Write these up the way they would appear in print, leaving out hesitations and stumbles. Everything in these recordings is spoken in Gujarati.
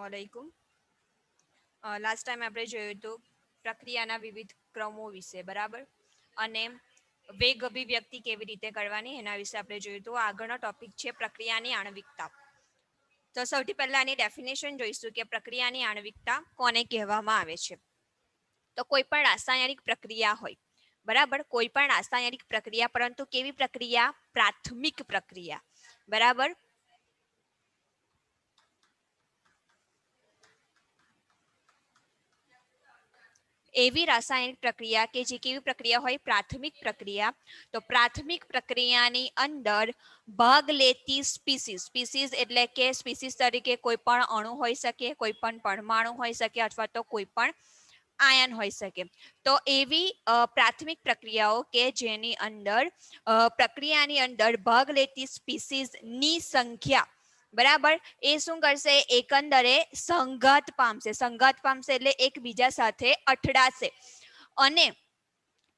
अस्सलामुअलैकुम। લાસ્ટ ટાઈમ આપણે જોયું હતું પ્રક્રિયાના વિવિધ ક્રમો વિશે, બરાબર, અને વેગ અભિવ્યક્તિ કેવી રીતે કરવાની એના વિશે આપણે જોયું હતું. આગળનો ટોપિક છે પ્રક્રિયાની આણ્વિકતા. તો સૌથી પહેલા આની ડેફિનેશન જોઈશું કે પ્રક્રિયાની આણ્વિકતા કોને કહેવામાં આવે છે. તો કોઈ પણ રાસાયણિક પ્રક્રિયા હોય, બરાબર, કોઈ પણ રાસાયણિક પ્રક્રિયા, પરંતુ કેવી પ્રક્રિયા? પ્રાથમિક પ્રક્રિયા, બરાબર. એવી રાસાયણિક પ્રક્રિયા કે જે કેવી પ્રક્રિયા હોય? પ્રાથમિક પ્રક્રિયા. તો પ્રાથમિક પ્રક્રિયાની અંદર ભાગ લેતી સ્પીસીસ, સ્પીસીસ એટલે કે સ્પીસીસ તરીકે કોઈ પણ અણુ હોઈ શકે, કોઈ પણ પરમાણુ હોઈ શકે, અથવા તો કોઈ પણ આયન હોઈ શકે. તો એવી પ્રાથમિક પ્રક્રિયાઓ કે જેની અંદર પ્રક્રિયાની અંદર ભાગ લેતી સ્પીસીસની સંખ્યા, બરાબર, એ શું કરશે? એકંદરે સંઘાત પામશે. સંઘાત પામશે એટલે એકબીજા સાથે અથડાશે. અને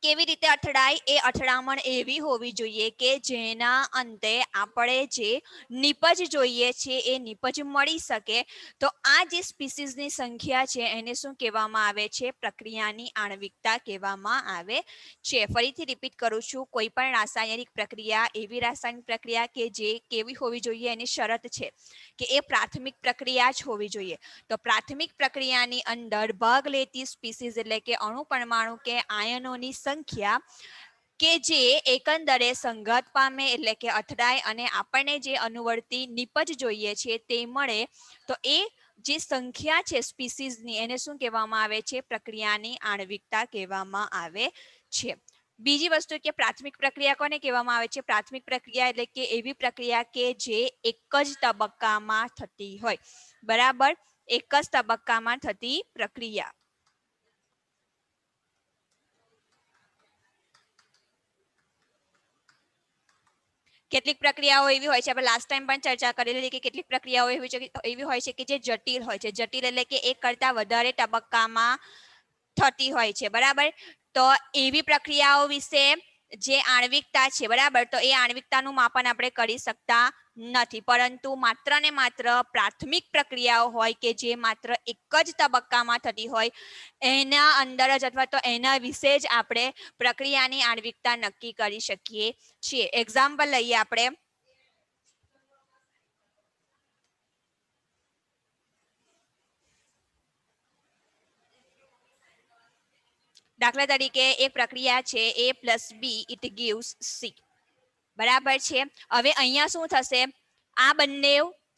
કેવી રીતે અથડાય? એ અથડામણ એવી હોવી જોઈએ કે જેના અંતે આપણે જે નિપજ જોઈએ છે એ નિપજ મળી શકે. તો આ જે સ્પીસીસની સંખ્યા છે એને શું કહેવામાં આવે છે? પ્રક્રિયાની આણ્વિકતા કહેવામાં આવે છે. ફરીથી રિપીટ કરું છું, કોઈ પણ રાસાયણિક પ્રક્રિયા એવી રાસાયણિક પ્રક્રિયા કે જે કેવી હોવી જોઈએ, એની શરત છે કે એ પ્રાથમિક પ્રક્રિયા જ હોવી જોઈએ. તો પ્રાથમિક પ્રક્રિયાની અંદર ભાગ લેતી સ્પીસીસ એટલે કે અણુ, પરમાણુ કે આયનોની સંખ્યા કે જે એકંદરે સંઘાત પામે એટલે કે અથડાય અને આપણને જે અનુવર્તી નિપજ જોઈએ છે તે મળે. તો એ જે સંખ્યા છે સ્પીસીસની, એને શું કહેવામાં આવે છે? પ્રક્રિયાની આણ્વિકતા કહેવામાં આવે છે. બીજી વસ્તુ કે પ્રાથમિક પ્રક્રિયા કોને કહેવામાં આવે છે? પ્રાથમિક પ્રક્રિયા એટલે કે એવી પ્રક્રિયા કે જે એક જ તબક્કામાં થતી હોય, બરાબર, એક જ તબક્કામાં થતી પ્રક્રિયા. કેટલીક પ્રક્રિયાઓ એવી હોય છે, આપણે લાસ્ટ ટાઈમ પણ ચર્ચા કરેલી કે કેટલીક પ્રક્રિયાઓ એવી હોય છે કે જે જટિલ હોય છે. જટિલ એટલે કે એક કરતા વધારે તબક્કામાં થતી હોય છે, બરાબર. તો એવી પ્રક્રિયાઓ વિશે જે આણ્વિકતા છે, બરાબર, તો એ આણ્વિકતાનું માપન આપણે કરી શકતા નથી, પરંતુ માત્ર ને માત્ર પ્રાથમિક પ્રક્રિયાઓ હોય કે જે માત્ર એક જ તબક્કામાં થતી હોય, એના અંદર જ અથવા તો એના વિશે જ આપણે પ્રક્રિયાની આણ્વિકતા નક્કી કરી શકીએ છીએ. એક્ઝામ્પલ લઈએ આપણે. દાખલા તરીકે એક પ્રક્રિયા છે A+B ઇટ ગીવ્સ C, બરાબર છે. હવે અહીંયા શું થશે? આ બંને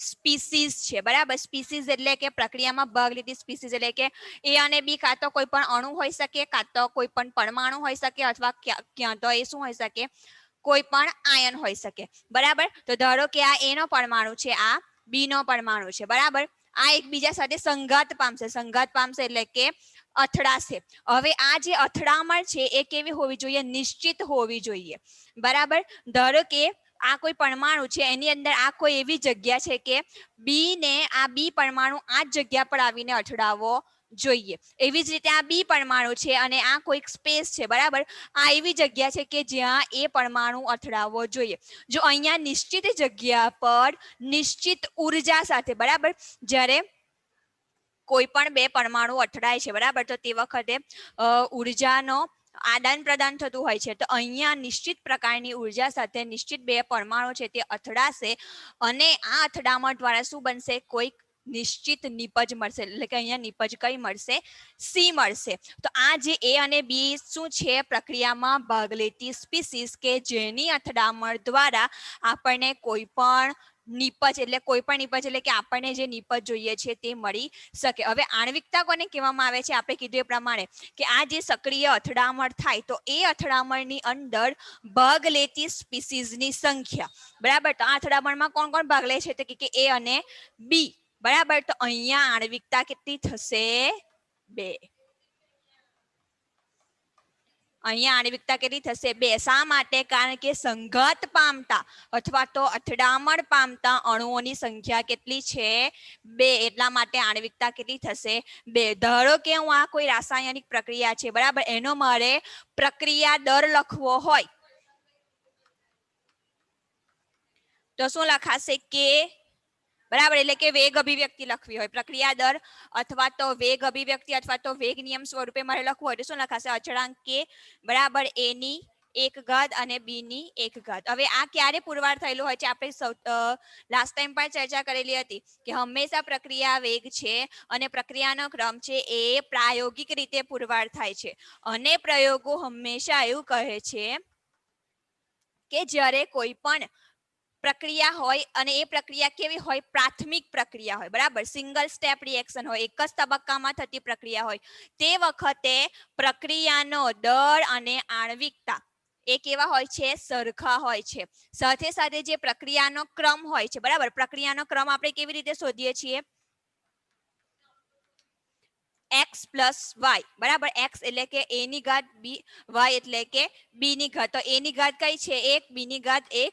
સ્પીસીસ છે, બરાબર. સ્પીસીસ એટલે કે પ્રક્રિયામાં ભાગ લીધી સ્પીસીસ એટલે કે A અને B કાં તો કોઈ પણ અણુ હોઈ શકે, કાં તો કોઈ પણ પરમાણુ હોઈ શકે, અથવા ક્યાં તો એ શું હોઈ શકે? કોઈ પણ આયન હોઈ શકે, બરાબર. તો ધારો કે આ A નો પરમાણુ છે, આ B નો પરમાણુ છે, બરાબર. આ એકબીજા સાથે સંઘાત પામશે. સંઘાત પામશે એટલે કે અથડાશે. હવે આ જે અથડામણ છે એ કેવી હોવી જોઈએ? નિશ્ચિત હોવી જોઈએ, બરાબર. ધારો કે આ કોઈ પરમાણુ છે, એની અંદર આ કોઈ એવી જગ્યા છે કે બી ને આ બી પરમાણુ આ જ જગ્યા પર આવીને અથડાવવો જોઈએ. એવી જ રીતે આ બી પરમાણુ છે અને આ કોઈક સ્પેસ છે, બરાબર. આ એવી જગ્યા છે કે જ્યાં એ પરમાણુ અથડાવવો જોઈએ. જો અહીંયા નિશ્ચિત જગ્યા પર નિશ્ચિત ઉર્જા સાથે, બરાબર, જ્યારે કોઈ પણ બે પરમાણુ અથડાય છે, બરાબર, તો તે વખતે ઉર્જાનો આદાન પ્રદાન થતું હોય છે. તો અહીંયા નિશ્ચિત પ્રકારની ઉર્જા સાથે નિશ્ચિત બે પરમાણુ છે તે અથડાશે અને આ અથડામણ દ્વારા શું બનશે? કોઈક નિશ્ચિત નિપજ મળશે. એટલે કે અહીંયા નિપજ કઈ મળશે? સી મળશે. તો આ જે A અને B શું છે? પ્રક્રિયામાં ભાગ લેતી સ્પીસીસ કે જેની અથડામણ દ્વારા આપણને કોઈ પણ નિપજ એટલે કોઈ પણ નિપજ એટલે કે આપણને જે નિપજ જોઈએ છે તે મળી શકે. હવે આણ્વિકતા કોને કહેવામાં આવે છે? આપણે કીધું એ પ્રમાણે કે આ જે સક્રિય અથડામણ થાય તો એ અથડામણની અંદર ભાગ લેતી સ્પીસીસની સંખ્યા, બરાબર. તો આ અથડામણમાં કોણ કોણ ભાગ લે છે? તો કે A અને B, બરાબર. તો અહીંયા આણ્વિકતા કેટલી થશે? 2. અહીંયા આણ્વિકતા કેટલી થશે? 2. શા માટે? કારણ કે સંઘાત પામતા અથવા તો અથડામણ પામતા અણુઓની સંખ્યા કેટલી છે? 2. એટલા માટે આણ્વિકતા કેટલી થશે? 2. ધારો કે હું આ કોઈ રાસાયણિક પ્રક્રિયા છે, બરાબર, એનો મારે પ્રક્રિયા દર લખવો હોય તો શું લખાશે? K, બરાબર, એટલે કે વેગ અભિવ્યક્તિ લખવી હોય, પ્રક્રિયા દર અથવા તો વેગ અભિવ્યક્તિ અથવા તો વેગ નિયમ સ્વરૂપે મારે લખવું હોય તો શું લખાશે? અચળાંક કે બરાબર a ની 1 ઘાત અને b ની 1 ઘાત. હવે આ ક્યારે પુરવાર થયેલું હોય છે? આપણે લાસ્ટ ટાઈમ પણ ચર્ચા કરેલી હતી કે હંમેશા પ્રક્રિયા વેગ છે અને પ્રક્રિયાનો ક્રમ છે એ પ્રાયોગિક રીતે પુરવાર થાય છે, અને પ્રયોગો હંમેશા એવું કહે છે કે જ્યારે કોઈ પણ પ્રક્રિયા હોય અને એ પ્રક્રિયા કેવી હોય? પ્રાથમિક પ્રક્રિયા હોય, બરાબર, સિંગલ સ્ટેપ રિએક્શન હોય, એક જ તબક્કામાં થતી પ્રક્રિયા હોય, તે વખતે પ્રક્રિયાનો દર અને આણ્વિકતા એ કેવા હોય છે? સરખા હોય છે. સાથે સાથે જે પ્રક્રિયાનો ક્રમ હોય છે, બરાબર, પ્રક્રિયાનો ક્રમ આપણે કેવી રીતે શોધીએ છીએ? x પ્લસ વાય, બરાબર, x એટલે કે a ની ઘાત, b y એટલે કે b ની ઘાત. તો a ની ઘાત કઈ છે? 1, b ની ઘાત 1,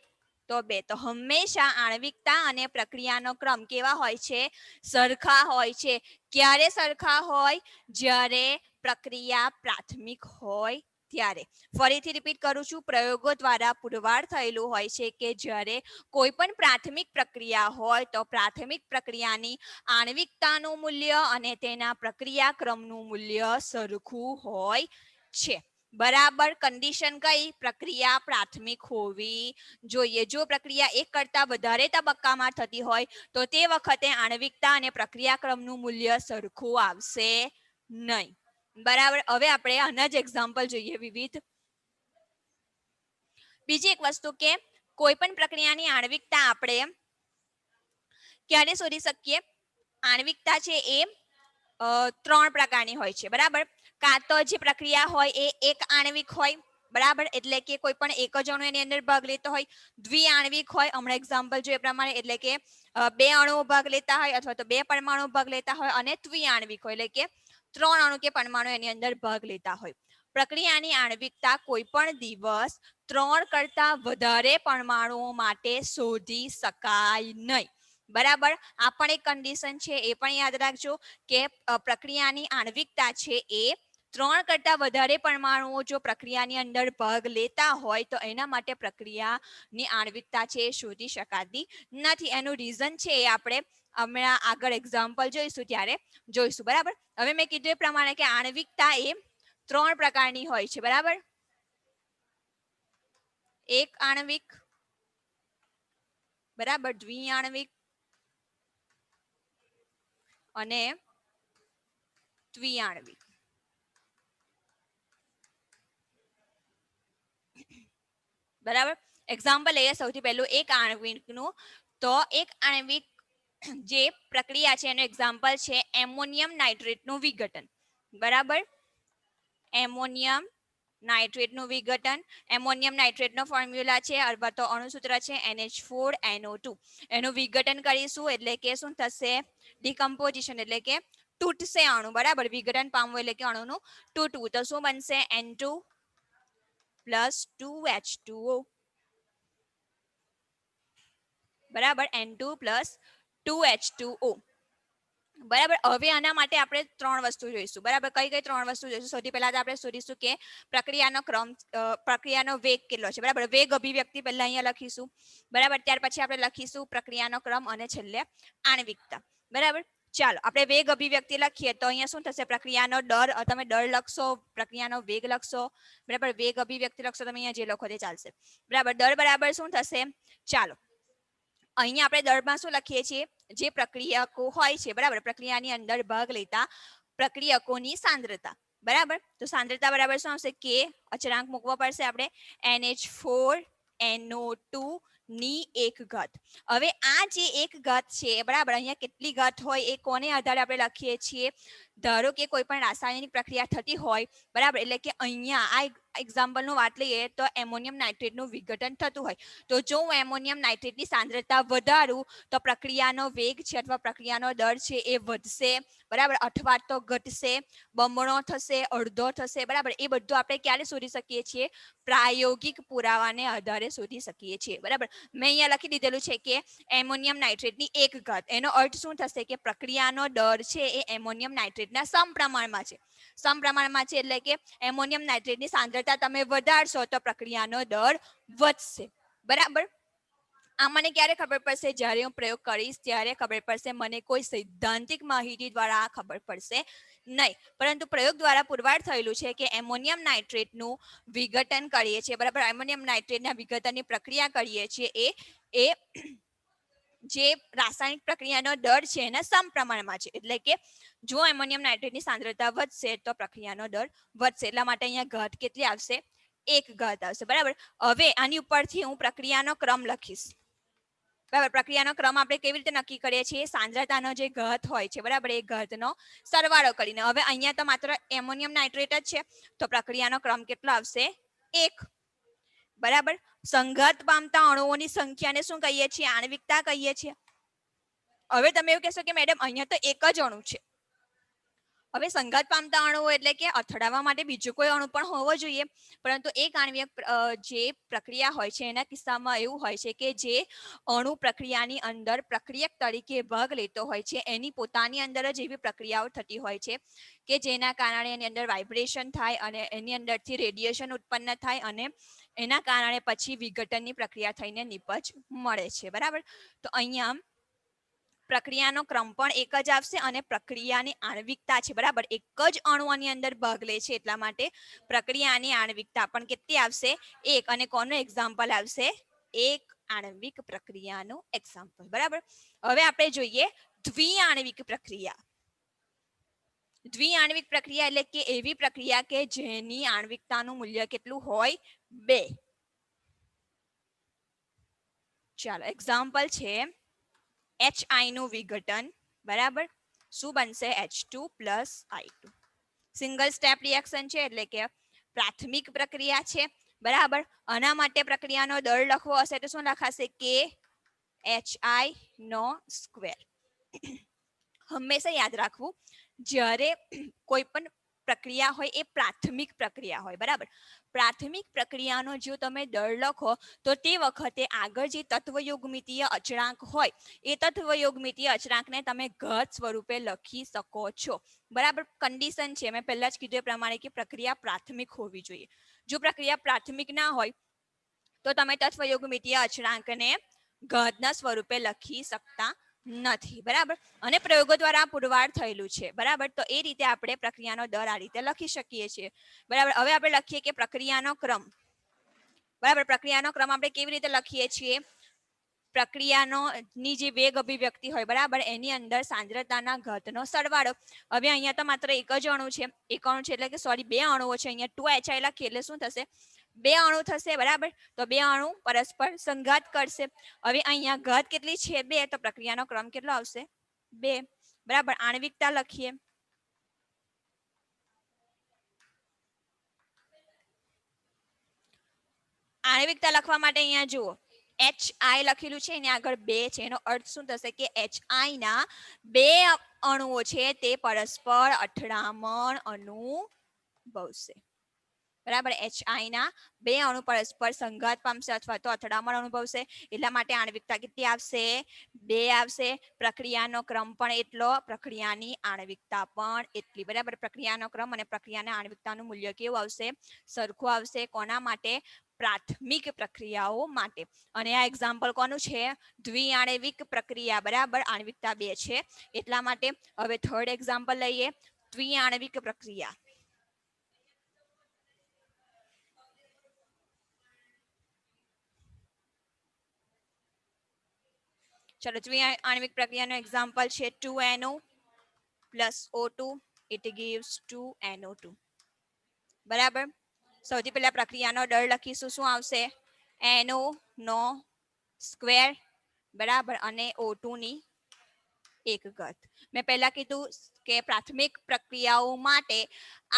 તો 2. તો હંમેશા આણ્વિકતા અને પ્રક્રિયાનો ક્રમ કેવા હોય છે? સરખા હોય છે. ક્યારે સરખા હોય? જ્યારે પ્રક્રિયા પ્રાથમિક હોય ત્યારે. ફરીથી રિપીટ કરું છું, પ્રયોગો દ્વારા પુરવાર થયેલું હોય છે કે જ્યારે કોઈ પણ પ્રાથમિક પ્રક્રિયા હોય તો પ્રાથમિક પ્રક્રિયાની આણ્વિકતાનું મૂલ્ય અને તેના પ્રક્રિયા ક્રમનું મૂલ્ય સરખું હોય છે. બરાબર, કન્ડિશન કઈ? પ્રક્રિયા પ્રાથમિક હોવી જોઈએ. જો પ્રક્રિયા એક કરતા વધારે તબક્કામાં થતી હોય તો તે વખતે આણ્વિકતા અને પ્રક્રિયા ક્રમનું મૂલ્ય સરખું આવશે નહીં. બરાબર, હવે આપણે આના જ એક્ઝામ્પલ જોઈએ વિવિધ. બીજી એક વસ્તુ કે કોઈ પણ પ્રક્રિયાની આણ્વિકતા આપણે ક્યારે શોધી શકીએ? આણ્વિકતા છે એ 3 પ્રકારની હોય છે, બરાબર. કાં તો જે પ્રક્રિયા હોય એ એક આણ્વિક હોય, બરાબર, એટલે કે કોઈ પણ એક જ અણુ એની અંદર ભાગ લેતો હોય. દ્વિઆણ્વિક હોય, હમણાં એક્ઝામ્પલ જોઈએ પ્રમાણે, એટલે કે 2 અણુઓ ભાગ લેતા હોય અથવા તો 2 પરમાણુ ભાગ લેતા હોય. અને દ્વિઆણ્વિક હોય, એટલે કે 3 અણુ કે પરમાણુ એની અંદર ભાગ લેતા હોય. પ્રક્રિયાની આણ્વિકતા કોઈ પણ દિવસ 3 કરતા વધારે પરમાણુઓ માટે શોધી શકાય નહીં, બરાબર. આ પણ એક કન્ડિશન છે, એ પણ યાદ રાખજો કે પ્રક્રિયાની આણ્વિકતા છે એ 3 કરતા વધારે પરમાણુઓ જો પ્રક્રિયાની અંદર ભાગ લેતા હોય તો એના માટે પ્રક્રિયાની આણ્વિકતા છે એ શોધી શકાતી નથી. એનું રીઝન છે એ આપણે હમણાં આગળ એક્ઝામ્પલ જોઈશું ત્યારે જોઈશું, બરાબર. હવે મેં કીધું એ પ્રમાણે કે આણ્વિકતા એ 3 પ્રકારની હોય છે, બરાબર. એક આણ્વિક, બરાબર, દ્વિઆણ્વિક અને દ્વિઆણ્વિક. બરાબર, એક્ઝામ્પલ લઈએ સૌથી પહેલું એક આણ્વિકનું. તો એક આણ્વિક જે પ્રક્રિયા છે એનું એક્ઝામ્પલ છે એમોનિયમ નાઇટ્રેટનું વિઘટન, બરાબર. એમોનિયમ નાઇટ્રેટનું વિઘટન. એમોનિયમ નાઇટ્રેટનો ફોર્મ્યુલા છે અથવા તો અણુસૂત્ર છે NH4NO2. એનું વિઘટન કરીશું એટલે કે શું થશે? ડિકમ્પોઝિશન, એટલે કે તૂટશે અણુ, બરાબર. વિઘટન પામવું એટલે કે અણુનું તૂટવું. તો શું બનશે? N2 પ્લસ 2H2O, બરાબર, N2 પ્લસ 2H2O. બરાબર, હવે આના માટે આપણે 3 વસ્તુ જોઈશું, બરાબર. કઈ કઈ 3 વસ્તુ જોઈશું? સૌથી પહેલા આપણે શોધીશું કે પ્રક્રિયાનો ક્રમ, પ્રક્રિયાનો વેગ કેટલો છે, બરાબર. વેગ અભિવ્યક્તિ પહેલા અહીંયા લખીશું, બરાબર. ત્યાર પછી આપણે લખીશું પ્રક્રિયાનો ક્રમ અને છેલ્લે આણ્વિકતા, બરાબર. ચાલો આપણે વેગ અભિવ્યક્તિ લખીએ તો અહીંયા શું થશે? પ્રક્રિયાનો દર, તમે દર લખશો, પ્રક્રિયાનો વેગ લખશો, બરાબર. વેગ અભિવ્યક્તિ લખશો તમે અહીંયા જે લખો તે ચાલશે, બરાબર. દર બરાબર શું થશે? ચાલો અહીંયા આપણે દરમાં શું લખીએ છીએ? જે પ્રક્રિયકો હોય છે, બરાબર, પ્રક્રિયાની અંદર ભાગ લેતા પ્રક્રિયકોની સાંદ્રતા, બરાબર. તો સાંદ્રતા બરાબર શું આવશે? કે અચળાંક મૂકવો પડશે આપણે, NH4NO2 ની 1 ઘાત. હવે આ જે 1 ઘાત છે, બરાબર, અહીંયા કેટલી ઘાત હોય એ કોને આધારે આપણે લખીએ છીએ? ધારો કે કોઈ પણ રાસાયણિક પ્રક્રિયા થતી હોય, બરાબર, એટલે કે અહીંયા આ એક્ઝામ્પલનું વાત લઈએ તો એમોનિયમ નાઇટ્રેટનું વિઘટન થતું હોય, તો જો હું એમોનિયમ નાઇટ્રેટની સાંદ્રતા વધારું તો પ્રક્રિયાનો વેગ છે અથવા પ્રક્રિયાનો દર છે એ વધશે, બરાબર, અથવા તો ઘટશે, બમણો થશે, અડધો થશે, બરાબર. એ બધું આપણે ક્યારે શોધી શકીએ છીએ? પ્રાયોગિક પુરાવાને આધારે શોધી શકીએ છીએ, બરાબર. મેં અહીંયા લખી દીધેલું છે કે એમોનિયમ નાઇટ્રેટની 1 ઘાત. એનો અર્થ શું થશે? કે પ્રક્રિયાનો દર છે એ એમોનિયમ નાઇટ્રેટના સમપ્રમાણમાં છે. સમપ્રમાણમાં છે એટલે કે એમોનિયમ નાઇટ્રેટની સાંદ્રતા તમે વધારશો તો પ્રક્રિયાનો દર વધશે, બરાબર. આ મને ક્યારે ખબર પડશે? જ્યારે હું પ્રયોગ કરીશ ત્યારે ખબર પડશે. મને કોઈ સૈદ્ધાંતિક માહિતી દ્વારા આ ખબર પડશે નહીં, પરંતુ પ્રયોગ દ્વારા પુરવાર થયેલું છે કે એમોનિયમ નાઇટ્રેટનું વિઘટન કરીએ છીએ, બરાબર. એમોનિયમ નાઇટ્રેટના વિઘટનની પ્રક્રિયા કરીએ છીએ એ જે રાસાયણિક પ્રક્રિયાનો દર છે એના સમપ્રમાણમાં છે. એટલે કે જો એમોનિયમ નાઇટ્રેટની સાંદ્રતા વધશે તો પ્રક્રિયાનો દર વધશે. એટલા માટે અહીંયા ઘાત કેટલી આવશે? 1 ઘાત આવશે, બરાબર. હવે આની ઉપરથી હું પ્રક્રિયાનો ક્રમ લખીશ, બરાબર. પ્રક્રિયાનો ક્રમ આપણે કેવી રીતે નક્કી કરીએ છીએ? સાંદ્રતાનો જે ઘાત હોય છે, બરાબર, એ ઘાતનો સરવાળો કરીને. હવે અહીંયા તો માત્ર એમોનિયમ નાઇટ્રેટ જ છે, તો પ્રક્રિયાનો ક્રમ કેટલો આવશે? 1, બરાબર. સંઘાત પામતા અણુઓની સંખ્યાને શું કહીએ છીએ? આણ્વિકતા કહીએ છીએ. હવે તમે એવું કહેશો કે મેડમ અહીંયા તો એક જ અણુ છે. હવે સંઘાત પામતા અણુઓ એટલે કે અથડાવવા માટે બીજો કોઈ અણુ પણ હોવો જોઈએ, પરંતુ એક આણ્વિક જે પ્રક્રિયા હોય છે એના કિસ્સામાં એવું હોય છે કે જે અણુ પ્રક્રિયાની અંદર પ્રક્રિયક તરીકે ભાગ લેતો હોય છે એની પોતાની અંદર જ એવી પ્રક્રિયાઓ થતી હોય છે કે જેના કારણે એની અંદર વાઇબ્રેશન થાય અને એની અંદરથી રેડિયેશન ઉત્પન્ન થાય અને એના કારણે પછી વિઘટનની પ્રક્રિયા થઈને નિપજ મળે છે, બરાબર. તો અહીંયા પ્રક્રિયાનો ક્રમ પણ એક જ આવશે અને પ્રક્રિયાની આણ્વિકતા છે, બરાબર, એક જ અણુની અંદર ભાગ લે છે એટલા માટે પ્રક્રિયાની આણ્વિકતા પણ કેટલી આવશે? 1. અને કોનું એક્ઝામ્પલ આવશે? એક આણ્વિક પ્રક્રિયાનું એક્ઝામ્પલ, બરાબર. હવે આપણે જોઈએ દ્વિઆણ્વિક પ્રક્રિયા. દ્વિઆણ્વિક પ્રક્રિયા એટલે કે એવી પ્રક્રિયા કે જેની આણ્વિકતાનું મૂલ્ય કેટલું હોય? 2. ચાલો એક્ઝામ્પલ છે HI નું વિઘટન, બરાબર. શું બનશે? H2 + I2. Single step reaction છે એટલે કે પ્રાથમિક પ્રક્રિયા છે, બરાબર. આના માટે પ્રક્રિયાનો દર લખવો હશે તો શું લખાશે? KHI². હંમેશા યાદ રાખવું, જ્યારે કોઈ પણ પ્રક્રિયા હોય એ પ્રાથમિક પ્રક્રિયા હોય, બરાબર. પ્રાથમિક પ્રક્રિયાનો જો તમે દર લખો તો તે વખતે આગળ જે તત્વયોગમિતીય અચળાંક હોય એ તત્વયોગમિતીય અચળાંકને તમે ઘાત સ્વરૂપે લખી શકો છો, બરાબર. કન્ડિશન છે મેં પહેલા જ કીધું એ પ્રમાણે કે પ્રક્રિયા પ્રાથમિક હોવી જોઈએ. જો પ્રક્રિયા પ્રાથમિક ના હોય તો તમે તત્વયોગમિતીય અચળાંકને ઘાતના સ્વરૂપે લખી શકતા નથી, બરાબર. અને પ્રયોગો દ્વારા પુરવાર થયેલું છે, બરાબર. તો એ રીતે આપણે પ્રક્રિયાનો દર આ રીતે લખી શકીએ છીએ, બરાબર. હવે આપણે લખીએ કે પ્રક્રિયાનો ક્રમ, બરાબર. પ્રક્રિયાનો ક્રમ આપણે કેવી રીતે લખીએ છીએ? પ્રક્રિયાનો ની જે વેગ અભિવ્યક્તિ હોય, બરાબર, એની અંદર સાંદ્રતાના ઘાતનો સરવાળો. હવે અહીંયા તો માત્ર એક જ અણુ છે, એક અણુ છે એટલે કે સોરી 2 અણુઓ છે. અહીંયા 2HI લખીએ એટલે શું થશે? 2 અણુ થશે, બરાબર. તો 2 અણુ પરસ્પર સંઘાત કરશે. હવે અહીંયા ઘાત કેટલી છે? 2. તો પ્રક્રિયાનો ક્રમ કેટલો આવશે? 2, બરાબર. આણ્વિકતા લખીએ. આણ્વિકતા લખવા માટે અહીંયા જુઓ HI લખેલું છે એની આગળ 2 છે, એનો અર્થ શું થશે કે HI ના 2 અણુઓ છે તે પરસ્પર અથડામણ અનુભવશે, બરાબર. HI ના 2 અણુ પરસ્પર સંઘાત પામશે અથવા તો અથડામણ અનુભવશે, એટલા માટે આણ્વિકતા કેટલી આવશે? 2 આવશે. પ્રક્રિયાનો ક્રમ પણ એટલો, પ્રક્રિયાની આણ્વિકતા પણ એટલી, બરાબર. પ્રક્રિયાનો ક્રમ અને પ્રક્રિયાના આણ્વિકતાનું મૂલ્ય કેવું આવશે? સરખું આવશે. કોના માટે? પ્રાથમિક પ્રક્રિયાઓ માટે. અને આ એક્ઝામ્પલ કોનું છે? દ્વિઆણ્વિક પ્રક્રિયા, બરાબર. આણ્વિકતા 2 છે એટલા માટે. હવે થર્ડ એક્ઝામ્પલ લઈએ, દ્વિઆણ્વિક પ્રક્રિયા. ચલો દ્વિઆણ્વિક પ્રક્રિયાનો એક્ઝામ્પલ છે 2NO + O2 it gives 2NO2, બરાબર. સૌથી પહેલા પ્રક્રિયાનો દર લખીશું. શું આવશે? NO નો સ્ક્વેર, બરાબર, અને O2 ની 1 ઘાત. મેં પહેલા કીધું કે પ્રાથમિક પ્રક્રિયાઓ માટે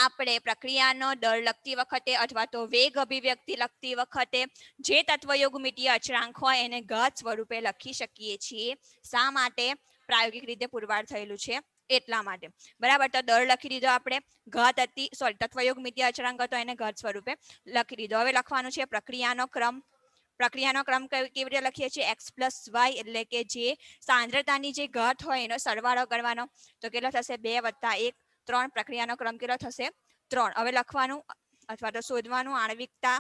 આપણે પ્રક્રિયાનો દર લખતી વખતે અથવા તો વેગ અભિવ્યક્તિ લખતી વખતે જે તત્વયોગમિતીય અચળાંક હોય એને ઘાત સ્વરૂપે લખી શકીએ છીએ. શા માટે? પ્રાયોગિક રીતે પુરવાર થયેલું છે એટલા માટે, બરાબર. તો દર લખી દીધો આપણે, ઘાત હતી સોરી તત્વયોગમિતીય અચળાંક હતો એને ઘાત સ્વરૂપે લખી દીધો. હવે લખવાનું છે પ્રક્રિયાનો ક્રમ. પ્રક્રિયાનો ક્રમ કેવી રીતે લખીએ છીએ? X + Y એટલે કે જે સાંદ્રતાની જે ઘાત હોય એનો સરવાળો કરવાનો. તો કેટલો થશે? 2 + 1 3. પ્રક્રિયાનો ક્રમ કેટલો થશે? 3. હવે લખવાનું અથવા તો શોધવાનું આણ્વિકતા,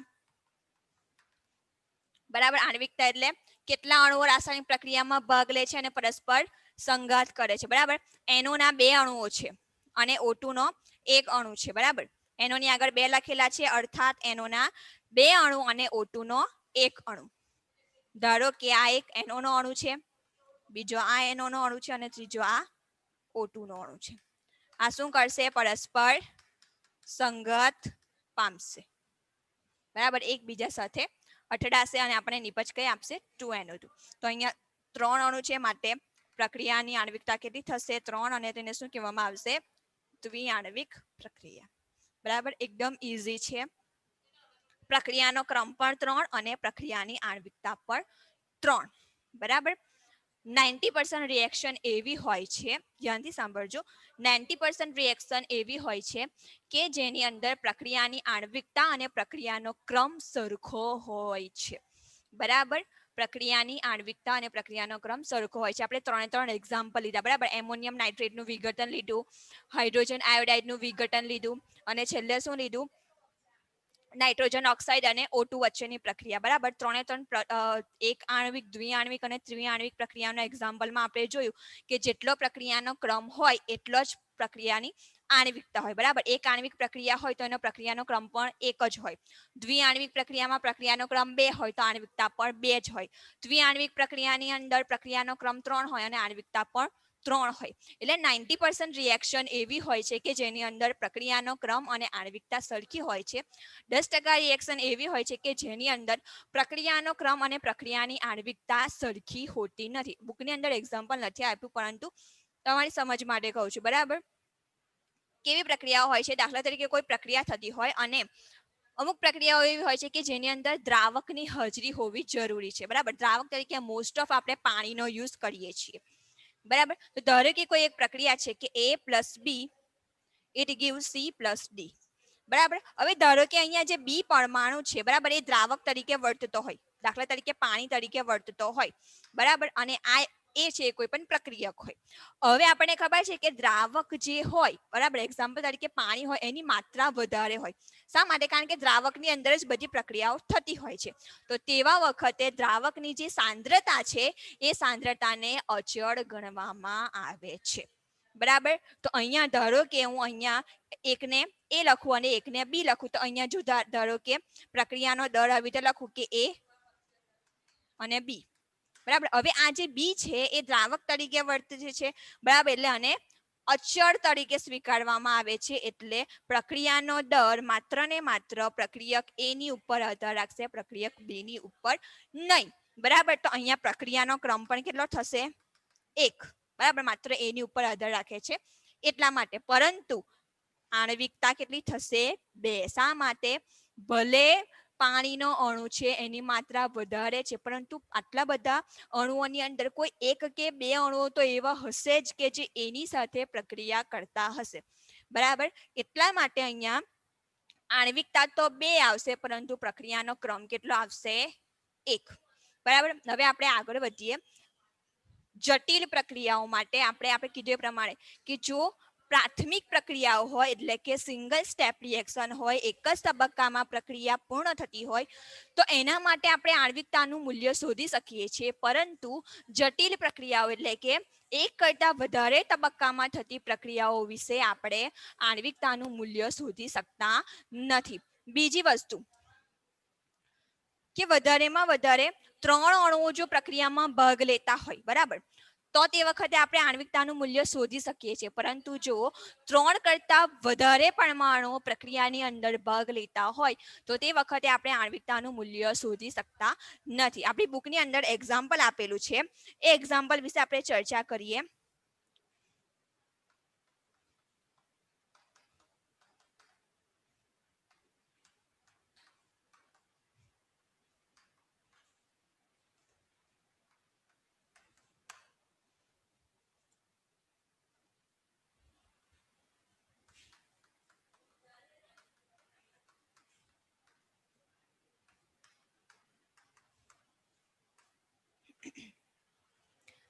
બરાબર. આણ્વિકતા એટલે કેટલા અણુઓ રાસાયણિક પ્રક્રિયામાં ભાગ લે છે અને પરસ્પર સંઘાત કરે છે, બરાબર. NO ના 2 અણુઓ છે અને O2 નો 1 અણુ છે, બરાબર. NO ની આગળ 2 લખેલા છે, અર્થાત NO ના 2 અણુ અને O2 નો 1 અણુ. ધારો કે આ એક NO નો અણુ છે, બીજો આ NO નો અણુ છે અને ત્રીજો આ O2 નો અણુ છે. આ શું કરશે? પરસ્પર સંગત પામશે, બરાબર. એકબીજા સાથે અથડાશે અને આપણે નિપજ કઈ આપશે? 2NO2. તો અહીંયા 3 અણુ છે, માટે પ્રક્રિયાની આણ્વિકતા કેટલી થશે? 3, અને તેને શું કહેવામાં આવશે? દ્વિઆણ્વિક પ્રક્રિયા, બરાબર. એકદમ ઈઝી છે. પ્રક્રિયાનો ક્રમ પણ 3 અને પ્રક્રિયાની આણ્વિકતા પણ 3, બરાબર. 90% રિએક્શન એવી હોય છે, ધ્યાનથી સાંભળજો, 90% રિએક્શન એવી હોય છે કે જેની અંદર પ્રક્રિયાની આણ્વિકતા અને પ્રક્રિયાનો ક્રમ સરખો હોય છે, બરાબર. પ્રક્રિયાની આણ્વિકતા અને પ્રક્રિયાનો ક્રમ સરખો હોય છે. આપણે 3 એક્ઝામ્પલ લીધા, બરાબર. એમોનિયમ નાઇટ્રેટનું વિઘટન લીધું, હાઇડ્રોજન આયોડાઇડનું વિઘટન લીધું અને છેલ્લે શું લીધું? નાઇટ્રોજન ઓક્સાઇડ અને O2 વચ્ચેની પ્રક્રિયા, બરાબર. 3 એક આણ્વિક, દ્વિઆણ્વિક અને ત્રિઆણ્વિક પ્રક્રિયાના એક્ઝામ્પલમાં આપણે જોયું કે જેટલો પ્રક્રિયાનો ક્રમ હોય એટલો જ પ્રક્રિયાની આણ્વિકતા હોય, બરાબર. એક આણ્વિક પ્રક્રિયા હોય તો એનો પ્રક્રિયાનો ક્રમ પણ 1 જ હોય. દ્વિઆણ્વિક પ્રક્રિયામાં પ્રક્રિયાનો ક્રમ 2 હોય તો આણ્વિકતા પણ 2 જ હોય. દ્વિઆણ્વિક પ્રક્રિયાની અંદર પ્રક્રિયાનો ક્રમ 3 હોય અને આણ્વિકતા પણ 3 હોય. એટલે 90% રિએક્શન એવી હોય છે કે જેની અંદર પ્રક્રિયાનો ક્રમ અને આણ્વિકતા સરખી હોય છે. 10% રિએક્શન એવી હોય છે કે જેની અંદર પ્રક્રિયાનો ક્રમ અને પ્રક્રિયાની આણ્વિકતા સરખી હોતી નથી. બુકની અંદર એક્ઝામ્પલ નથી આપ્યું, પરંતુ તમારી સમજ માટે કહું છું, બરાબર. કેવી પ્રક્રિયાઓ હોય છે? દાખલા તરીકે કોઈ પ્રક્રિયા થતી હોય અને અમુક પ્રક્રિયાઓ એવી હોય છે કે જેની અંદર દ્રાવકની હાજરી હોવી જરૂરી છે, બરાબર. દ્રાવક તરીકે મોસ્ટ ઓફ આપણે પાણીનો યુઝ કરીએ છીએ, બરાબર. તો ધારો કે કોઈ એક પ્રક્રિયા છે કે A + B it gives C + D, બરાબર. હવે ધારો કે અહીંયા જે B પરમાણુ છે, બરાબર, એ દ્રાવક તરીકે વર્તતો હોય, દાખલા તરીકે પાણી તરીકે વર્તતો હોય, બરાબર. અને આ એ છે કોઈ પણ પ્રક્રિયક હોય. હવે આપણને ખબર છે કે દ્રાવક જે હોય, બરાબર, એક્ઝામ્પલ તરીકે પાણી હોય, એની માત્રા વધારે હોય. શા માટે? કારણ કે દ્રાવકની અંદર જ બધી પ્રક્રિયાઓ થતી હોય છે. તો તેવા વખતે દ્રાવકની જે સાંદ્રતા છે એ સાંદ્રતાને અચળ ગણવામાં આવે છે, બરાબર. તો અહીંયા ધારો કે હું અહીંયા એકને A લખું અને એકને B લખું, તો અહીંયા જો ધારો કે પ્રક્રિયાનો દર આવી રીતે લખું કે A અને B, બરાબર. હવે આ જે B છે એ દ્રાવક તરીકે વર્તે છે, બરાબર. એટલે આને અચળ તરીકે સ્વીકારવામાં આવે છે. એટલે પ્રક્રિયાનો દર માત્ર ને માત્ર પ્રક્રિયક A ની ઉપર આધાર રાખશે, પ્રક્રિયક B ની ઉપર નહીં, બરાબર. તો અહીંયા પ્રક્રિયાનો ક્રમ પણ કેટલો થશે? 1, બરાબર. માત્ર A ની ઉપર આધાર રાખે છે એટલા માટે. પરંતુ આણ્વિકતા કેટલી થશે? 2. શા માટે? ભલે પાણીનો અણુ છે એની માત્રા વધારે છે, પરંતુ આટલા બધા અણુઓની અંદર કોઈ 1 કે 2 અણુઓ તો એવા હશે જ કે જે એની સાથે પ્રક્રિયા કરતા હશે, બરાબર. એટલા માટે અહીંયા આણ્વિકતા તો 2 આવશે, પરંતુ પ્રક્રિયાનો ક્રમ કેટલો આવશે? 1, બરાબર. હવે આપણે આગળ વધીએ. જટિલ પ્રક્રિયાઓ માટે આપણે કીધું એ પ્રમાણે કે જો પ્રાથમિક પ્રક્રિયાઓ હોય, એટલે કે સિંગલ સ્ટેપ રિએક્શન હોય, એક જ તબક્કામાં પ્રક્રિયા પૂર્ણ થતી હોય, તો એના માટે આપણે આણ્વિકતાનું મૂલ્ય શોધી શકીએ છીએ. પરંતુ જટિલ પ્રક્રિયાઓ એટલે કે એક કરતાં વધારે તબક્કામાં થતી પ્રક્રિયાઓ વિશે આપણે આણ્વિકતાનું મૂલ્ય શોધી શકતા નથી. બીજી વસ્તુ કે વધારેમાં વધારે 3 અણુઓ જો પ્રક્રિયામાં ભાગ લેતા હોય, બરાબર, તો તે વખતે આપણે આણ્વિકતાનું મૂલ્ય શોધી શકીએ છીએ. પરંતુ જો 3 કરતાં વધારે પરમાણુઓ પ્રક્રિયાની અંદર ભાગ લેતા હોય તો તે વખતે આપણે આણ્વિકતાનું મૂલ્ય શોધી શકતા નથી. આપણી બુકની અંદર એક્ઝામ્પલ આપેલું છે, એ એક્ઝામ્પલ વિશે આપણે ચર્ચા કરીએ.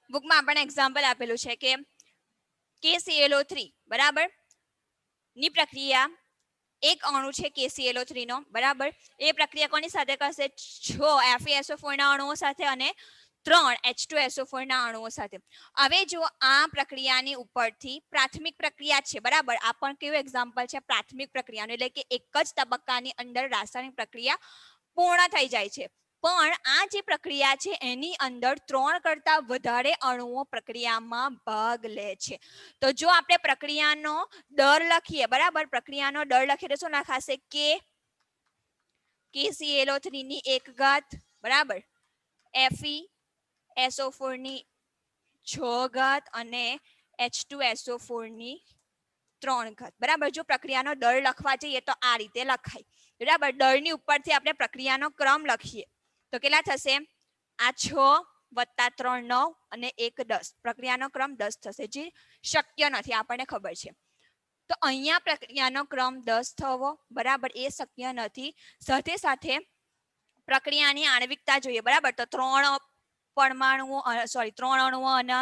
બુકમાં આપણને એક્ઝામ્પલ આપેલું છે કે KClO3, બરાબર, ની પ્રક્રિયા એક અણુ છે KClO3 નો, બરાબર. એ પ્રક્રિયા કોની સાથે કરશે? 6 FeSO4 ના અણુઓ સાથે અને 3 H2SO4 ના અણુઓ સાથે. હવે જો આ પ્રક્રિયાની ઉપરથી પ્રાથમિક પ્રક્રિયા છે, બરાબર, આ પણ કેવું એક્ઝામ્પલ છે પ્રાથમિક પ્રક્રિયાનું, એટલે કે એક જ તબક્કાની અંદર રાસાયણિક પ્રક્રિયા પૂર્ણ થઈ જાય છે. પણ આ જે પ્રક્રિયા છે એની અંદર 3 કરતા વધારે અણુઓ પ્રક્રિયામાં ભાગ લે છે. તો જો આપણે પ્રક્રિયાનો દર લખીએ, બરાબર, પ્રક્રિયાનો દર લખીએ તો શું લખાશે? KClO3 ની 1 ઘાત, બરાબર, FeSO4 ની 6 ઘાત અને H2SO4 ની 3 ઘાત, બરાબર. જો પ્રક્રિયાનો દર લખવા જઈએ તો આ રીતે લખાય, બરાબર. દરની ઉપરથી આપણે પ્રક્રિયાનો ક્રમ લખીએ તો કેટલા થશે? આ 6 વત્તા 3 9 અને 1 10. પ્રક્રિયાનો ક્રમ 10 થશે, જે શક્ય નથી, આપણને ખબર છે. તો અહીંયા પ્રક્રિયાનો ક્રમ 10 થવો, બરાબર, એ શક્ય નથી. સાથે સાથે પ્રક્રિયાની આણ્વિકતા જોઈએ, બરાબર. તો 3 પરમાણુઓ, સોરી 3 અણુઓ અને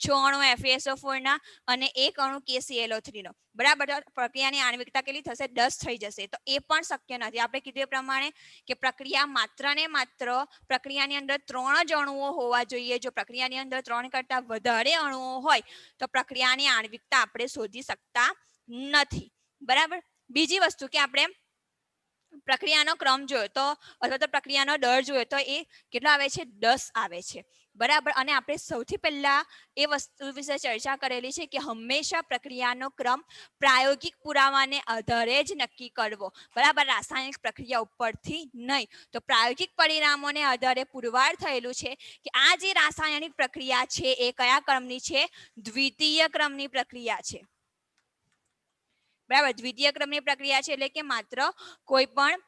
6 અણુ FeSO4 ના અને 1 અણુ KClO3 નો, બરાબર. પ્રક્રિયાની આણ્વિકતા કેટલી થશે? 10 થઈ જશે. તો એ પણ શક્ય નથી. આપણે કીધું એ પ્રમાણે કે પ્રક્રિયા માત્ર ને માત્ર પ્રક્રિયાની અંદર 3 જ અણુઓ હોવા જોઈએ. જો પ્રક્રિયાની અંદર 3 કરતા વધારે અણુઓ હોય તો પ્રક્રિયાની આણ્વિકતા આપણે શોધી શકતા નથી, બરાબર. બીજી વસ્તુ કે આપણે પ્રક્રિયાનો ક્રમ જોયો તો, અથવા તો પ્રક્રિયાનો દર જોયો તો એ કેટલો આવે છે? 10 આવે છે, બરાબર. અને આપણે સૌથી પહેલા એ વસ્તુ વિશે ચર્ચા કરેલી છે કે હંમેશા પ્રક્રિયાનો ક્રમ પ્રાયોગિક પુરાવાને આધારે જ નક્કી કરવો, બરાબર, રાસાયણિક પ્રક્રિયા ઉપરથી નહીં. તો પ્રાયોગિક પરિણામોને આધારે પુરવાર થયેલું છે કે આ જે રાસાયણિક પ્રક્રિયા છે એ કયા ક્રમની છે? દ્વિતીય ક્રમની પ્રક્રિયા છે, બરાબર. દ્વિતીય ક્રમની પ્રક્રિયા છે એટલે કે માત્ર કોઈ પણ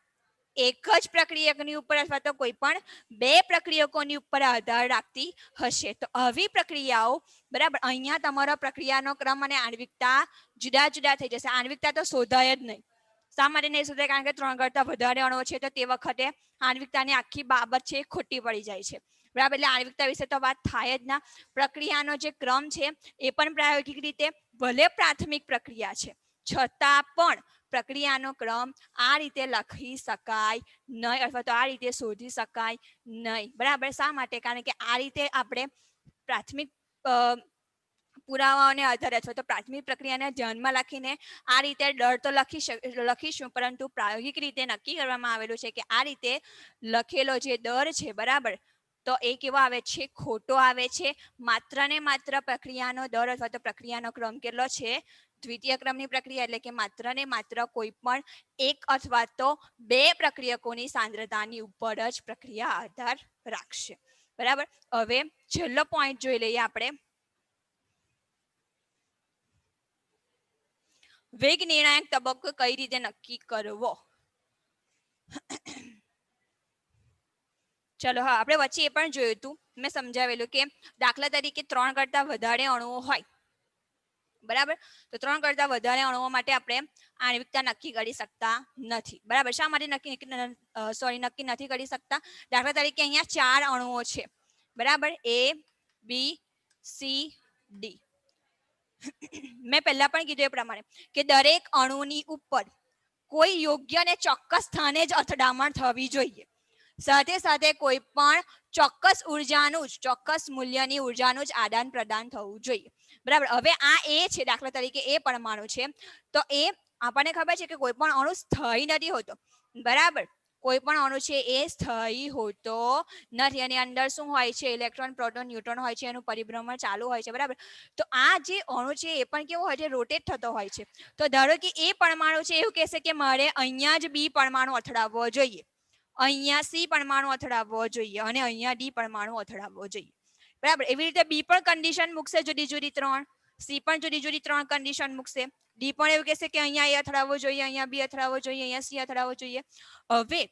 એક જ પ્રક્રિયકની ઉપર અથવા તો કોઈ પણ 2 પ્રક્રિયકોની ઉપર આધાર રાખતી હશે. તો આવી પ્રક્રિયાઓ, બરાબર, અહીંયા તમારો પ્રક્રિયાનો ક્રમ અને આણ્વિકતા જુદા જુદા થઈ જશે. આણ્વિકતા તો શોધાય જ નહીં. શા માટે નહીં શોધાય? કારણ કે 3 કરતા વધારે અણુઓ છે તો તે વખતે આણ્વિકતાની આખી બાબત છે ખોટી પડી જાય છે, બરાબર. એટલે આણ્વિકતા વિશે તો વાત થાય જ ના. પ્રક્રિયાનો જે ક્રમ છે એ પણ પ્રાયોગિક રીતે ભલે પ્રાથમિક પ્રક્રિયા છે છતાં પણ પ્રક્રિયાનો ક્રમ આ રીતે લખી શકાય નહીં, અથવા તો આ રીતે શોધી શકાય નહીં, બરાબર. શા માટે? કારણ કે આ રીતે આપણે પ્રાથમિક પુરાવાઓને આધારે અથવા તો પ્રાથમિક પ્રક્રિયાને ધ્યાનમાં રાખીને આ રીતે દર તો લખીશું, પરંતુ પ્રાયોગિક રીતે નક્કી કરવામાં આવેલું છે કે આ રીતે લખેલો જે દર છે, બરાબર, તો એ કેવો આવે છે? ખોટો આવે છે. માત્ર ને માત્ર પ્રક્રિયાનો દર અથવા તો પ્રક્રિયાનો ક્રમ કેટલો છે? દ્વિતીય ક્રમની પ્રક્રિયા, એટલે કે માત્ર ને માત્ર કોઈ પણ એક અથવા તો 2 પ્રક્રિયકોની સાંદ્રતાની ઉપર જ પ્રક્રિયા આધાર રાખશે, બરાબર. હવે છેલ્લો પોઈન્ટ જોઈ લઈએ આપણે. વેગ નિર્ણાયક તબક્કો કઈ રીતે નક્કી કરવો? ચલો, હા, આપણે વચ્ચે એ પણ જોયું હતું, મેં સમજાવેલું કે દાખલા તરીકે 3 કરતા વધારે અણુઓ હોય, બરાબર. તો 3 કરતા વધારે અણુઓ માટે આપણે આણ્વિકતા નક્કી કરી શકતા નથી, બરાબર. શા માટે નક્કી નથી કરી શકતા? દાખલા તરીકે અહીંયા 4 અણુઓ છે, બરાબર, A B C D. મેં પહેલા પણ કીધું એ પ્રમાણે કે દરેક અણુની ઉપર કોઈ યોગ્ય અને ચોક્કસ સ્થાને જ અથડામણ થવી જોઈએ. સાથે સાથે કોઈ પણ ચોક્કસ ઉર્જાનું જ, ચોક્કસ મૂલ્યની ઉર્જાનું જ આદાન પ્રદાન થવું જોઈએ, બરાબર. હવે આ એ છે, દાખલા તરીકે એ પરમાણુ છે, તો એ આપણને ખબર છે કે કોઈ પણ અણુ સ્થાયી નથી હોતો, બરાબર. કોઈ પણ અણુ છે એ સ્થાયી હોતો નથી, અને અંદર શું હોય છે? ઇલેક્ટ્રોન, પ્રોટોન, ન્યુટ્રોન હોય છે, એનું પરિભ્રમણ ચાલુ હોય છે, બરાબર. તો આ જે અણુ છે એ પણ કેવો હોય છે? રોટેટ થતો હોય છે. તો ધારો કે એ પરમાણુ છે એવું કહેશે કે મારે અહીંયા જ B પરમાણુ અથડાવવો જોઈએ, અહીંયા C પરમાણુ અથડાવવો જોઈએ અને અહીંયા D પરમાણુ અથડાવવો જોઈએ, બરાબર. એવી રીતે B પણ કન્ડિશન મૂકશે જુદી જુદી 3, C પણ જુદી જુદી 3 કન્ડિશન મૂકશે, D પણ એવું કહેશે કે અહીંયા A અથડાવવો જોઈએ, અહીંયા B અથડાવવો જોઈએ, અહીંયા C અથડાવવો જોઈએ. હવે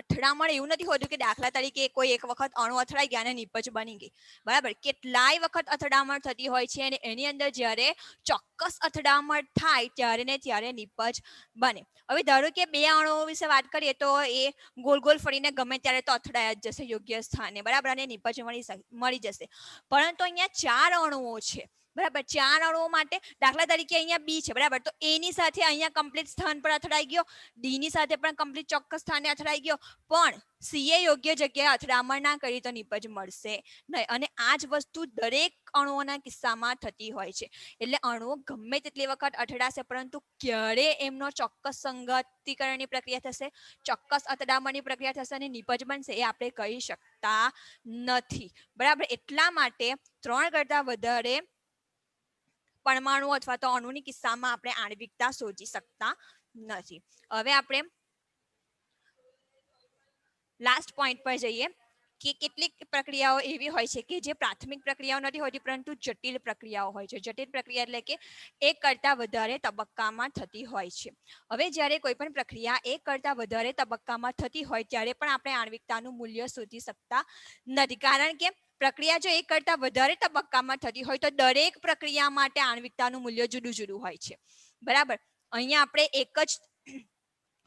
અથડામણ એવું નથી હોતું કે દાખલા તરીકે કોઈ એક વખત અણુ અથડાઈ ગયા અને નિપજ બની ગઈ, બરાબર. કેટલાય વખત અથડામણ થતી હોય છે અને એની અંદર જ્યારે ચોક્કસ અથડામણ થાય ત્યારે ને ત્યારે નિપજ બને. હવે ધારો કે 2 અણુઓ વિશે વાત કરીએ તો એ ગોલ ગોલ ફરીને ગમે ત્યારે તો અથડાયા જ જશે યોગ્ય સ્થાને, બરાબર, અને નિપજ મળી જશે. પરંતુ અહીંયા 4 અણુઓ છે, બરાબર. 4 અણુઓ માટે દાખલા તરીકે અહીંયા B છે, બરાબર. તો A ની સાથે અહીંયા કમ્પ્લીટ સ્થાન પર અથડાઈ ગયો, D ની સાથે પણ કમ્પ્લીટ ચોક્કસ સ્થાને અથડાઈ ગયો, પણ સીએ યોગ્ય જગ્યાએ અથડામણ ના કરી તો નિપજ મળશે નહીં. અને આ જ વસ્તુ દરેક અણુઓના કિસ્સામાં થતી હોય છે. એટલે અણુઓ ગમે તેટલી વખત અથડાશે પરંતુ ક્યારે એમનો ચોક્કસ સંગતીકરણની પ્રક્રિયા થશે, ચોક્કસ અથડામણની પ્રક્રિયા થશે અને નિપજ બનશે એ આપણે કહી શકતા નથી. બરાબર. એટલા માટે 3 કરતા વધારે પરમાણુ અથવા તો અણુની કિસ્સામાં આપણે આણ્વિકતા શોધી શકતા નથી. હવે આપણે લાસ્ટ પોઈન્ટ પર જઈએ કે કેટલીક પ્રક્રિયાઓ એવી હોય છે કે જે પ્રાથમિક પ્રક્રિયાઓ નથી હોતી પરંતુ જટિલ પ્રક્રિયાઓ હોય છે. જટિલ પ્રક્રિયા એટલે કે એક કરતા વધારે તબક્કામાં થતી હોય છે. હવે જ્યારે કોઈ પણ પ્રક્રિયા એક કરતા વધારે તબક્કામાં થતી હોય ત્યારે પણ આપણે આણ્વિકતાનું મૂલ્ય શોધી શકતા નથી. કારણ કે પ્રક્રિયા જો એક કરતા વધારે તબક્કામાં થતી હોય તો દરેક પ્રક્રિયા માટે આણ્વિકતાનું મૂલ્ય જુદું જુદું હોય છે. બરાબર. અહીંયા આપણે એક જ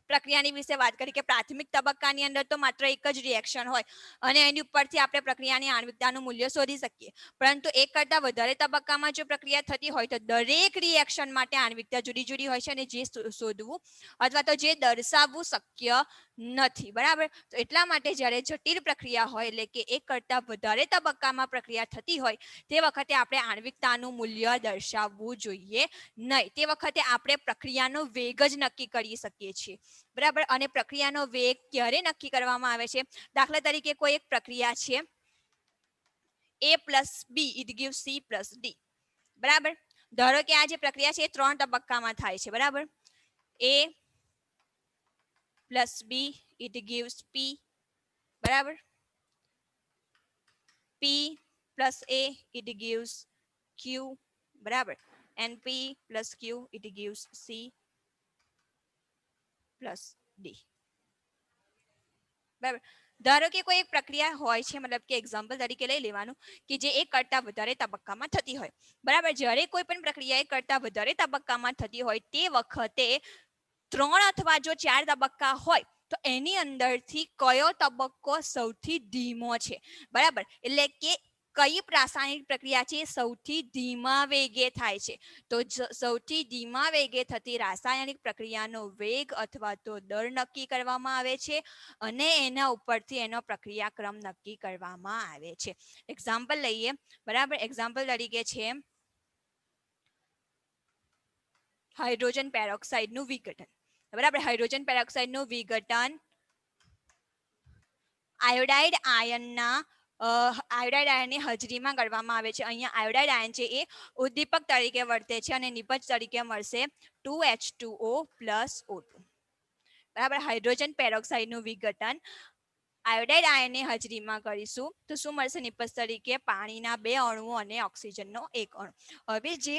પ્રક્રિયાની વિશે વાત કરી કે પ્રાથમિક તબક્કાની અંદર તો માત્ર એક જ રિએક્શન હોય અને એની ઉપરથી આપણે પ્રક્રિયાની આણ્વિકતાનું મૂલ્ય શોધી શકીએ. પરંતુ એક કરતા વધારે તબક્કામાં જો પ્રક્રિયા થતી હોય તો દરેક રિએક્શન માટે આણ્વિકતા જુદી જુદી હોય છે અને જે શોધવું અથવા તો જે દર્શાવવું શક્ય નથી. બરાબર. તો એટલા માટે જ્યારે જટિલ પ્રક્રિયા હોય એટલે કે એક કરતા વધારે તબક્કામાં પ્રક્રિયા થતી હોય તે વખતે આપણે આણ્વિકતાનું મૂલ્ય દર્શાવવું જોઈએ નહીં. તે વખતે આપણે પ્રક્રિયાનો વેગ જ નક્કી કરી શકીએ છીએ. બરાબર. અને પ્રક્રિયાનો વેગ ક્યારે નક્કી કરવામાં આવે છે? દાખલા તરીકે કોઈ એક પ્રક્રિયા છે A plus B it gives C plus D. બરાબર. ધારો કે આ જે પ્રક્રિયા છે એ 3 તબક્કામાં થાય છે. બરાબર. A plus B it gives P. બરાબર. P plus A it gives Q. બરાબર. and P plus Q it gives C plus D. બરાબર. ધારો કે કોઈ એક પ્રક્રિયા હોય છે, મતલબ કે એક્ઝામ્પલ તરીકે લઈ લેવાનું કે જે એક કરતા વધારે તબક્કામાં થતી હોય. બરાબર. જ્યારે કોઈ પણ પ્રક્રિયા એક કરતા વધારે તબક્કામાં થતી હોય તે વખતે 3 અથવા જો 4 તબક્કા હોય તો એની અંદરથી કયો તબક્કો સૌથી ધીમો છે? બરાબર. એટલે કે કઈ રાસાયણિક પ્રક્રિયા છે સૌથી ધીમા વેગે થાય છે? તો સૌથી ધીમા વેગે થતી રાસાયણિક પ્રક્રિયાનો વેગ અથવા તો દર નક્કી કરવામાં આવે છે અને એના ઉપરથી એનો પ્રક્રિયાક્રમ નક્કી કરવામાં આવે છે. એક્ઝામ્પલ લઈએ. બરાબર. એક્ઝામ્પલ તરીકે છે હાઇડ્રોજન પેરોક્સાઇડનું વિઘટન. બરાબર. હાઇડ્રોજન પેરોક્સાઇડનું વિઘટન આયોડાઇડ આયનની હાજરીમાં કરવામાં આવે છે. અહીંયા આયોડાઇડ આયન છે એ ઉદ્દીપક તરીકે વર્તે છે અને નિપજ તરીકે મળશે 2H2O + O2. બરાબર. હાઇડ્રોજન પેરોક્સાઇડનું વિઘટન આયોડાઇડ આયનની હાજરીમાં કરીશું તો શું મળશે? નિપજ તરીકે પાણીના 2 અણુઓ અને ઓક્સિજનનો 1 અણુ. હવે જે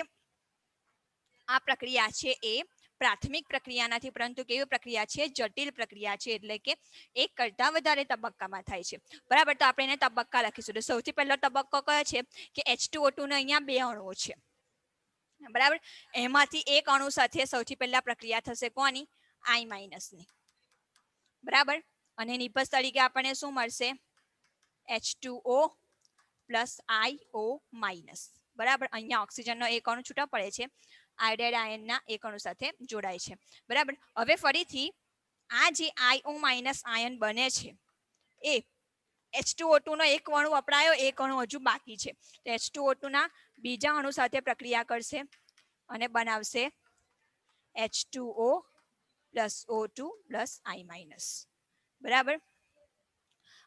આ પ્રક્રિયા છે એ પ્રાથમિક પ્રક્રિયા નથી પરંતુ કેવી પ્રક્રિયા છે? જટિલ પ્રક્રિયા છે. એટલે કે એક કરતા વધારે તબક્કામાં થાય છે. બરાબર. તો આપણે એને તબક્કા લખીશું. તો સૌથી પહેલો તબક્કો કયો છે કે H2O2 ને અહીંયા 2 અણુઓ છે. બરાબર. એમાંથી એક અણુ સાથે સૌથી પહેલા પ્રક્રિયા થશે કોની? I- બરાબર. અને નિપજ તરીકે આપણને શું મળશે? H2O + IO-. બરાબર. અહીંયા ઓક્સિજનનો 1 અણુ છૂટા પડે છે. આયોડાઇડ આયનના 1 અણુ સાથે જોડાય છે. બરાબર. હવે ફરીથી આ જે IO- આયન બને છે એ H2O2 નો 1 અણુ વપરાયો, 1 અણુ હજુ બાકી છે. તો H2O2 ના બીજા અણુ સાથે પ્રક્રિયા કરશે અને બનાવશે H2O + O2 + I-. બરાબર.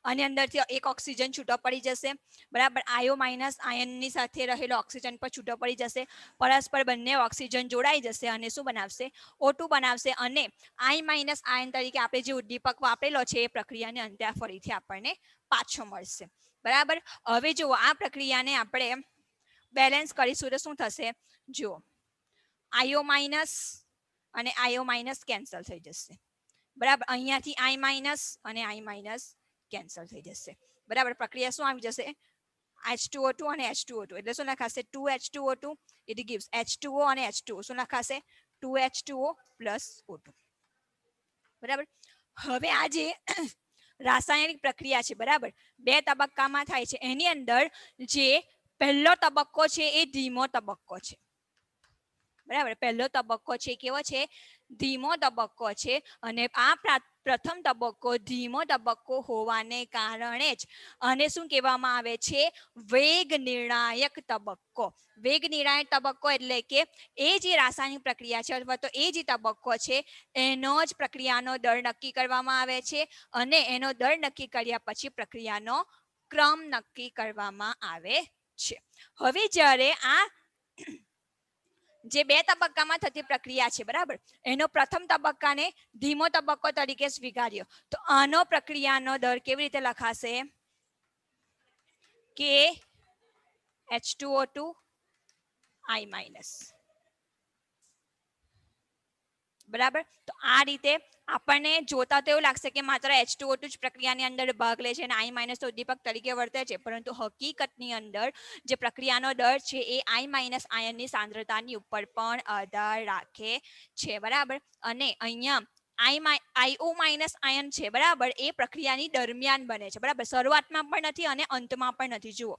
અને અંદરથી એક ઓક્સિજન છૂટો પડી જશે. બરાબર. IO- આયનની સાથે રહેલો ઓક્સિજન પર છૂટો પડી જશે. પરસ્પર બંને ઓક્સિજન જોડાઈ જશે અને શું બનાવશે? O2 બનાવશે. અને I- આયન તરીકે આપણે જે ઉદ્દીપક વાપરેલો છે એ પ્રક્રિયાને અંતે ફરીથી આપણને પાછો મળશે. બરાબર. હવે જુઓ આ પ્રક્રિયાને આપણે બેલેન્સ કરીશું તો શું થશે? જુઓ IO- અને IO- કેન્સલ થઈ જશે. બરાબર. અહીંયાથી I- અને I- કેન્સલ થઈ જશે. બરાબર. પ્રક્રિયા શું આવી જશે? H2O2 અને H2O2 એટલે શું લખાશે? 2H2O2 ઇટ ગિવ્સ H2O અને H2O શું લખાશે? 2H2O + O2. બરાબર. હવે આ જે રાસાયણિક પ્રક્રિયા છે બરાબર 2 તબક્કામાં થાય છે એની અંદર જે પહેલો તબક્કો છે એ ધીમો તબક્કો છે. બરાબર, પહેલો તબક્કો છે કેવો છે, ધીમો તબક્કો છે, અને આ પ્રથમ તબક્કો ધીમો તબક્કો હોવાને કારણે જ આને શું કહેવામાં આવે છે, વેગ નિર્ણાયક તબક્કો. વેગ નિર્ણાયક તબક્કો એટલે કે એ જે રાસાયણિક પ્રક્રિયા છે અથવા તો એ જે તબક્કો છે એનો જ પ્રક્રિયાનો દર નક્કી કરવામાં આવે છે, અને એનો દર નક્કી કર્યા પછી પ્રક્રિયાનો ક્રમ નક્કી કરવામાં આવે છે. હવે જ્યારે આ જે બે તબક્કામાં થતી પ્રક્રિયા છે, બરાબર, એનો પ્રથમ તબક્કાને ધીમો તબક્કો તરીકે સ્વીકાર્યો, તો આનો પ્રક્રિયાનો દર કેવી રીતે લખાશે, કે H2O2 I-, બરાબર. તો આ રીતે આપણને જોતા તો એવું લાગશે કે માત્ર H2O2 જ પ્રક્રિયાની અંદર ભાગ લે છે અને I- તો ઉદ્દીપક તરીકે વર્તે છે, પરંતુ હકીકતની અંદર જે પ્રક્રિયાનો દર છે એ I- આયનની સાંદ્રતાની ઉપર પણ આધાર રાખે છે, બરાબર. અને અહીંયા IO- આયન છે, બરાબર, એ પ્રક્રિયાની દરમિયાન બને છે, બરાબર, શરૂઆતમાં પણ નથી અને અંતમાં પણ નથી. જુઓ,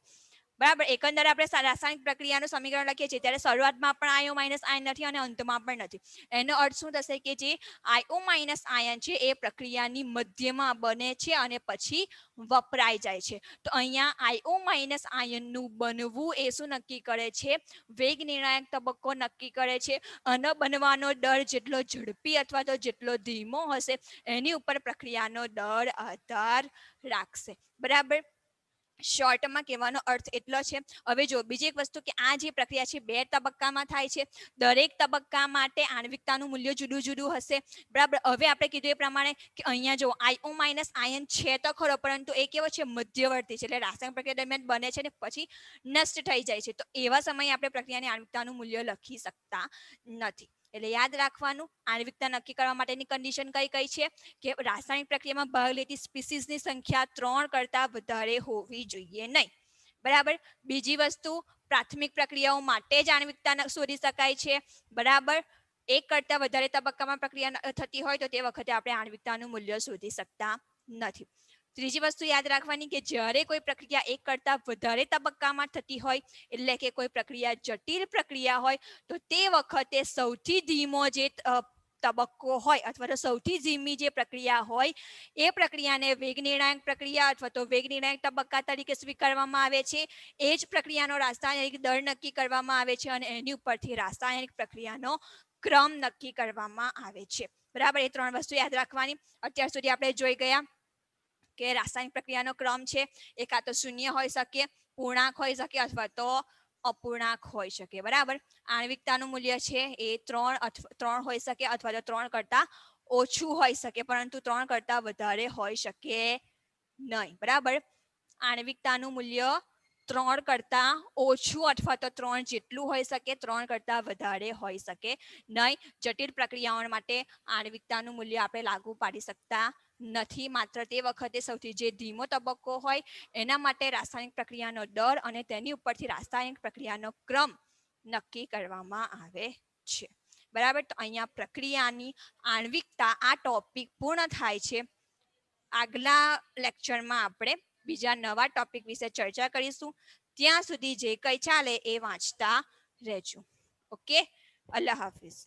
બરાબર, એકંદરે આપણે રાસાયણિક પ્રક્રિયાનું સમીકરણ લખીએ છીએ ત્યારે શરૂઆતમાં પણ IO- આયન નથી અને અંતમાં પણ નથી. એનો અર્થ શું થશે કે જે IO- આયન છે એ પ્રક્રિયાની મધ્યમાં બને છે અને પછી વપરાઈ જાય છે. તો અહીંયા IO- આયનનું બનવું એ શું નક્કી કરે છે, વેગ નિર્ણાયક તબક્કો નક્કી કરે છે. અને બનવાનો દર જેટલો ઝડપી અથવા તો જેટલો ધીમો હશે એની ઉપર પ્રક્રિયાનો દર આધાર રાખશે, બરાબર. શોર્ટમાં કહેવાનો અર્થ એટલો છે. હવે જો બીજી એક વસ્તુ કે આ જે પ્રક્રિયા છે બે તબક્કામાં થાય છે, દરેક તબક્કા માટે આણ્વિકતાનું મૂલ્ય જુદું જુદું હશે, બરાબર. હવે આપણે કીધું એ પ્રમાણે કે અહીંયા જો IO- આયન છે તો ખરો, પરંતુ એ કેવો છે, મધ્યવર્તી છે, એટલે રાસાયણિક પ્રક્રિયા દરમિયાન બને છે ને પછી નષ્ટ થઈ જાય છે. તો એવા સમયે આપણે પ્રક્રિયાની આણ્વિકતાનું મૂલ્ય લખી શકતા નથી. એટલે યાદ રાખવાનું, આણ્વિકતા નક્કી કરવા માટેની કન્ડિશન કઈ કઈ છે કે રાસાયણિક પ્રક્રિયામાં ભાગ લેતી સ્પીસીસની સંખ્યા 3 કરતા વધારે હોવી જોઈએ નહીં, બરાબર. બીજી વસ્તુ, પ્રાથમિક પ્રક્રિયાઓ માટે જ આણ્વિકતા શોધી શકાય છે, બરાબર. એક કરતા વધારે તબક્કામાં પ્રક્રિયા થતી હોય તો તે વખતે આપણે આણ્વિકતાનું મૂલ્ય શોધી શકતા નથી. ત્રીજી વસ્તુ યાદ રાખવાની કે જ્યારે કોઈ પ્રક્રિયા એક કરતા વધારે તબક્કામાં થતી હોય, એટલે કે કોઈ પ્રક્રિયા જટિલ પ્રક્રિયા હોય, તો તે વખતે સૌથી ધીમો જે તબક્કો હોય અથવા તો સૌથી ધીમી જે પ્રક્રિયા હોય એ પ્રક્રિયાને વેગ નિર્ણાયક પ્રક્રિયા અથવા તો વેગ નિર્ણાયક તબક્કા તરીકે સ્વીકારવામાં આવે છે. એ જ પ્રક્રિયાનો રાસાયણિક દર નક્કી કરવામાં આવે છે અને એની ઉપરથી રાસાયણિક પ્રક્રિયાનો ક્રમ નક્કી કરવામાં આવે છે, બરાબર. એ ત્રણ વસ્તુ યાદ રાખવાની. અત્યાર સુધી આપણે જોઈ ગયા કે રાસાયણિક પ્રક્રિયાનો ક્રમ છે એ કાં તો શૂન્ય હોઈ શકે, પૂર્ણાંક હોઈ શકે અથવા તો અપૂર્ણાંક હોઈ શકે, બરાબર. આણ્વિકતાનું મૂલ્ય છે એ 3 હોઈ શકે અથવા તો 3 કરતા ઓછું હોઈ શકે, પરંતુ 3 કરતા વધારે હોઈ શકે નહીં, બરાબર. આણ્વિકતાનું મૂલ્ય 3 કરતા ઓછું અથવા તો 3 જેટલું હોઈ શકે, 3 કરતા વધારે હોઈ શકે નહીં. જટિલ પ્રક્રિયાઓ માટે આણ્વિકતાનું મૂલ્ય આપણે લાગુ પાડી શકતા નથી. માત્ર તે વખતે સૌથી જે ધીમો તબક્કો હોય એના માટે રાસાયણિક પ્રક્રિયાનો દર અને તેની ઉપરથી રાસાયણિક પ્રક્રિયાનો ક્રમ નક્કી કરવામાં આવે છે, બરાબર. તો અહીંયા પ્રક્રિયાની આણ્વિકતા આ ટોપિક પૂર્ણ થાય છે. આગલા લેક્ચરમાં આપણે બીજા નવા ટોપિક વિશે ચર્ચા કરીશું. ત્યાં સુધી જે કંઈ ચાલે એ વાંચતા રહેજો. ઓકે, અલ્લાહ હાફિઝ.